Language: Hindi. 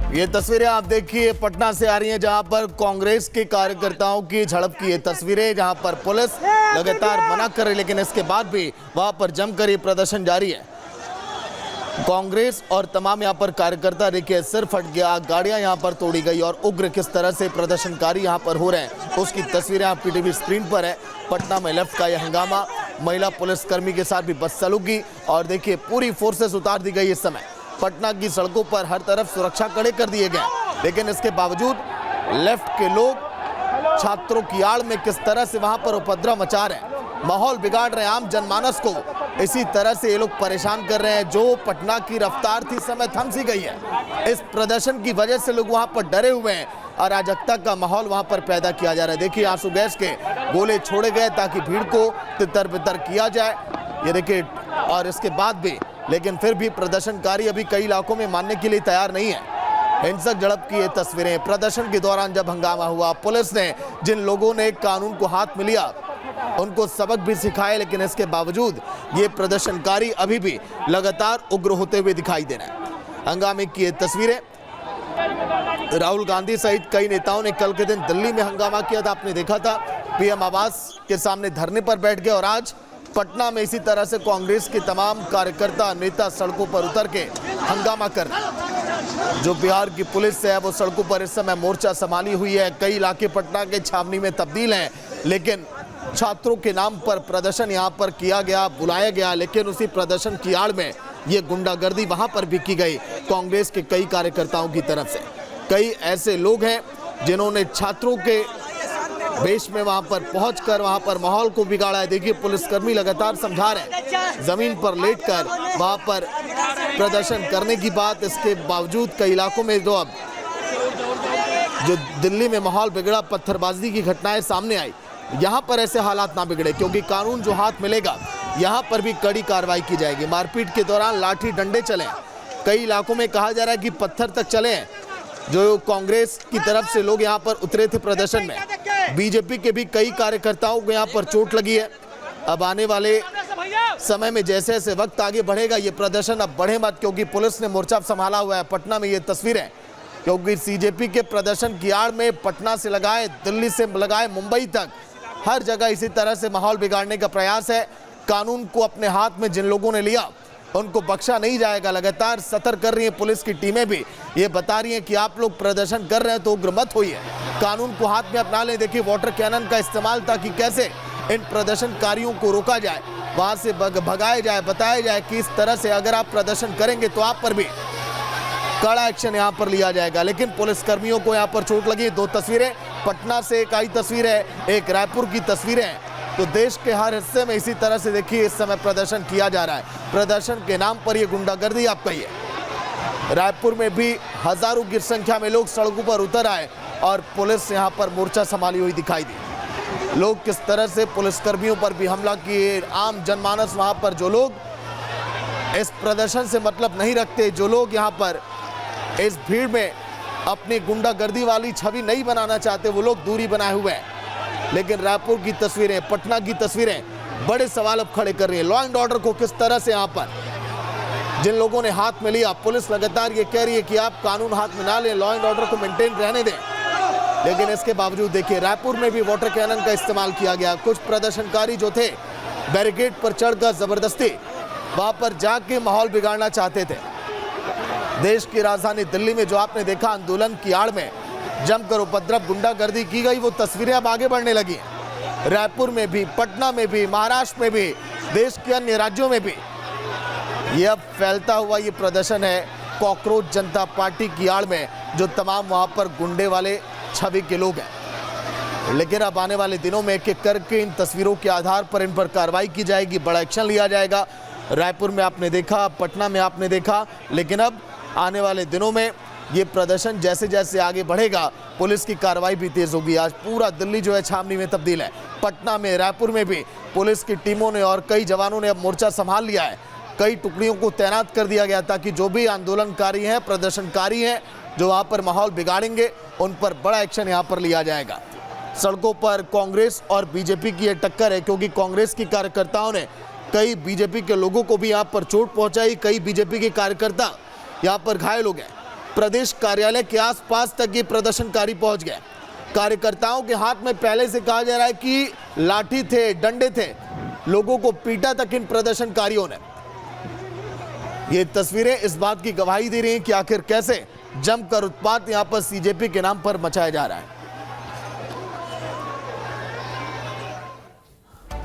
ये तस्वीरें आप देखिए पटना से आ रही हैं, जहां पर कांग्रेस के कार्यकर्ताओं की झड़प की ये तस्वीरें, जहां पर पुलिस लगातार मना कर रही, लेकिन इसके बाद भी वहां पर जमकर ये प्रदर्शन जारी है। कांग्रेस और तमाम यहां पर कार्यकर्ता देखिए सिर फट गया, गाड़ियां यहां पर तोड़ी गई और उग्र किस तरह से प्रदर्शनकारी यहां पर हो रहे हैं उसकी तस्वीरें आपकी टीवी स्क्रीन पर है। पटना में लेफ्ट का यह हंगामा, महिला पुलिसकर्मी के साथ भी बदसलूकी और देखिए पूरी फोर्सेस उतार दी गई। इस समय पटना की सड़कों पर हर तरफ सुरक्षा कड़े कर दिए गए, लेकिन इसके बावजूद लेफ्ट के लोग छात्रों की आड़ में किस तरह से वहां पर उपद्रव मचा रहे हैं, माहौल बिगाड़ रहे हैं, आम जनमानस को इसी तरह से ये लोग परेशान कर रहे हैं। जो पटना की रफ्तार थी समय थम सी गई है। इस प्रदर्शन की वजह से लोग वहां पर डरे हुए हैं, अराजकता का माहौल वहां पर पैदा किया जा रहा है। देखिए आंसू गैस के गोले छोड़े गए ताकि भीड़ को तितर बितर किया जाए, ये देखिए, और इसके बाद भी लेकिन फिर भी प्रदर्शनकारी अभी कई इलाकों में मानने के लिए तैयार नहीं है। हिंसक झड़प की ये तस्वीरें, प्रदर्शन के दौरान जब हंगामा हुआ, पुलिस ने जिन लोगों ने कानून को हाथ में लिया उनको सबक भी सिखाए, लेकिन इसके बावजूद ये प्रदर्शनकारी अभी भी लगातार उग्र होते हुए दिखाई दे रहे हैं। हंगामे की ये तस्वीरें, राहुल गांधी सहित कई नेताओं ने कल के दिन दिल्ली में हंगामा किया था, आपने देखा था, पीएम आवास के सामने धरने पर बैठ गए और आज पटना में इसी तरह से कांग्रेस के तमाम कार्यकर्ता नेता सड़कों पर उतर के हंगामा कर रहे हैं। जो बिहार की पुलिस है वो सड़कों पर इस समय मोर्चा संभाली हुई है, कई इलाके पटना के छावनी में तब्दील हैं, लेकिन छात्रों के नाम पर प्रदर्शन यहाँ पर किया गया, बुलाया गया, लेकिन उसी प्रदर्शन की आड़ में ये गुंडागर्दी वहां पर भी की गई कांग्रेस के कई कार्यकर्ताओं की तरफ से। कई ऐसे लोग हैं जिन्होंने छात्रों के बेश में वहां पर पहुंचकर वहां पर माहौल को बिगाड़ा है। देखिए पुलिसकर्मी लगातार समझा रहे हैं, जमीन पर लेटकर वहां पर प्रदर्शन करने की बात। इसके बावजूद कई इलाकों में जो दिल्ली में माहौल बिगड़ा, पत्थरबाजी की घटनाएं सामने आई, यहाँ पर ऐसे हालात ना बिगड़े, क्योंकि कानून जो हाथ मिलेगा यहाँ पर भी कड़ी कार्रवाई की जाएगी। मारपीट के दौरान लाठी डंडे चले, कई इलाकों में कहा जा रहा है कि पत्थर तक चले हैं। जो कांग्रेस की तरफ से लोग यहाँ पर उतरे थे प्रदर्शन में, बीजेपी के भी कई कार्यकर्ताओं को यहाँ पर चोट लगी है। अब आने वाले समय में जैसे जैसे वक्त आगे बढ़ेगा ये प्रदर्शन अब बढ़े मत, क्योंकि पुलिस ने मोर्चा संभाला हुआ है। पटना में ये तस्वीरें, क्योंकि सीजेपी के प्रदर्शन की आड़ में पटना से लगाए दिल्ली से लगाए मुंबई तक हर जगह इसी तरह से माहौल बिगाड़ने का प्रयास है। कानून को अपने हाथ में जिन लोगों ने लिया उनको बख्शा नहीं जाएगा। लगातार सतर्क कर रही है पुलिस की टीमें भी, ये बता रही हैं कि आप लोग प्रदर्शन कर रहे हैं तो उग्र मत होइए, कानून को हाथ में अपना लें। देखिए वाटर कैनन का इस्तेमाल ताकि कैसे इन प्रदर्शनकारियों को रोका जाए, वहां से भगाया जाए, बताया जाए कि इस तरह से अगर आप प्रदर्शन करेंगे तो आप पर भी कड़ा एक्शन यहाँ पर लिया जाएगा। लेकिन पुलिसकर्मियों को यहाँ पर चोट लगी। दो तस्वीरें पटना से एक आई तस्वीर है, एक रायपुर की तस्वीरें हैं। तो देश के हर हिस्से में इसी तरह से देखिए इस समय प्रदर्शन किया जा रहा है। प्रदर्शन के नाम पर ये गुंडागर्दी आप कहिए। रायपुर में भी हजारों की संख्या में लोग सड़कों पर उतर आए और पुलिस यहाँ पर मोर्चा संभाली हुई दिखाई दी। लोग किस तरह से पुलिसकर्मियों पर भी हमला किए, आम जनमानस वहाँ पर जो लोग इस प्रदर्शन से मतलब नहीं रखते, जो लोग यहाँ पर इस भीड़ में अपनी गुंडागर्दी वाली छवि नहीं बनाना चाहते, वो लोग दूरी बनाए हुए हैं। लेकिन रायपुर की तस्वीरें, पटना की तस्वीरें बड़े सवाल अब खड़े कर रही है। लॉ एंड ऑर्डर को किस तरह से यहाँ पर जिन लोगों ने हाथ में लिया, पुलिस लगातार ये कह रही है कि आप कानून हाथ में ना लें, लॉ एंड ऑर्डर को मेंटेन रहने दें, लेकिन इसके बावजूद देखिए रायपुर में भी वाटर कैनन का इस्तेमाल किया गया। कुछ प्रदर्शनकारी जो थे बैरिकेड पर चढ़कर जबरदस्ती वहां पर जाके माहौल बिगाड़ना चाहते थे। देश की राजधानी दिल्ली में जो आपने देखा आंदोलन की आड़ में जमकर उपद्रव, गुंडागर्दी की गई, वो तस्वीरें अब आगे बढ़ने लगी हैं। रायपुर में भी, पटना में भी, महाराष्ट्र में भी, देश के अन्य राज्यों में भी ये अब फैलता हुआ ये प्रदर्शन है कॉकरोच जनता पार्टी की आड़ में, जो तमाम वहां पर गुंडे वाले छवि के लोग हैं। लेकिन अब आने वाले दिनों में एक एक करके इन तस्वीरों के आधार पर इन पर कार्रवाई की जाएगी, बड़ा एक्शन लिया जाएगा। रायपुर में आपने देखा, पटना में आपने देखा, लेकिन अब आने वाले दिनों में ये प्रदर्शन जैसे जैसे आगे बढ़ेगा पुलिस की कार्रवाई भी तेज होगी। आज पूरा दिल्ली जो है छावनी में तब्दील है। पटना में, रायपुर में भी पुलिस की टीमों ने और कई जवानों ने अब मोर्चा संभाल लिया है। कई टुकड़ियों को तैनात कर दिया गया ताकि जो भी आंदोलनकारी हैं, प्रदर्शनकारी हैं, जो वहाँ पर माहौल बिगाड़ेंगे उन पर बड़ा एक्शन यहाँ पर लिया जाएगा। सड़कों पर कांग्रेस और बीजेपी की ये टक्कर है, क्योंकि कांग्रेस की कार्यकर्ताओं ने कई बीजेपी के लोगों को भी यहाँ पर चोट पहुँचाई, कई बीजेपी के कार्यकर्ता यहाँ पर घायल हो गए। प्रदेश कार्यालय के आसपास तक ये प्रदर्शनकारी पहुंच गए। कार्यकर्ताओं के हाथ में पहले से कहा जा रहा है कि लाठी थे, डंडे थे, लोगों को पीटा तक इन प्रदर्शनकारियों ने। ये तस्वीरें इस बात की गवाही दे रही हैं कि आखिर कैसे जमकर उत्पात यहां पर सीजेपी के नाम पर मचाया जा रहा है।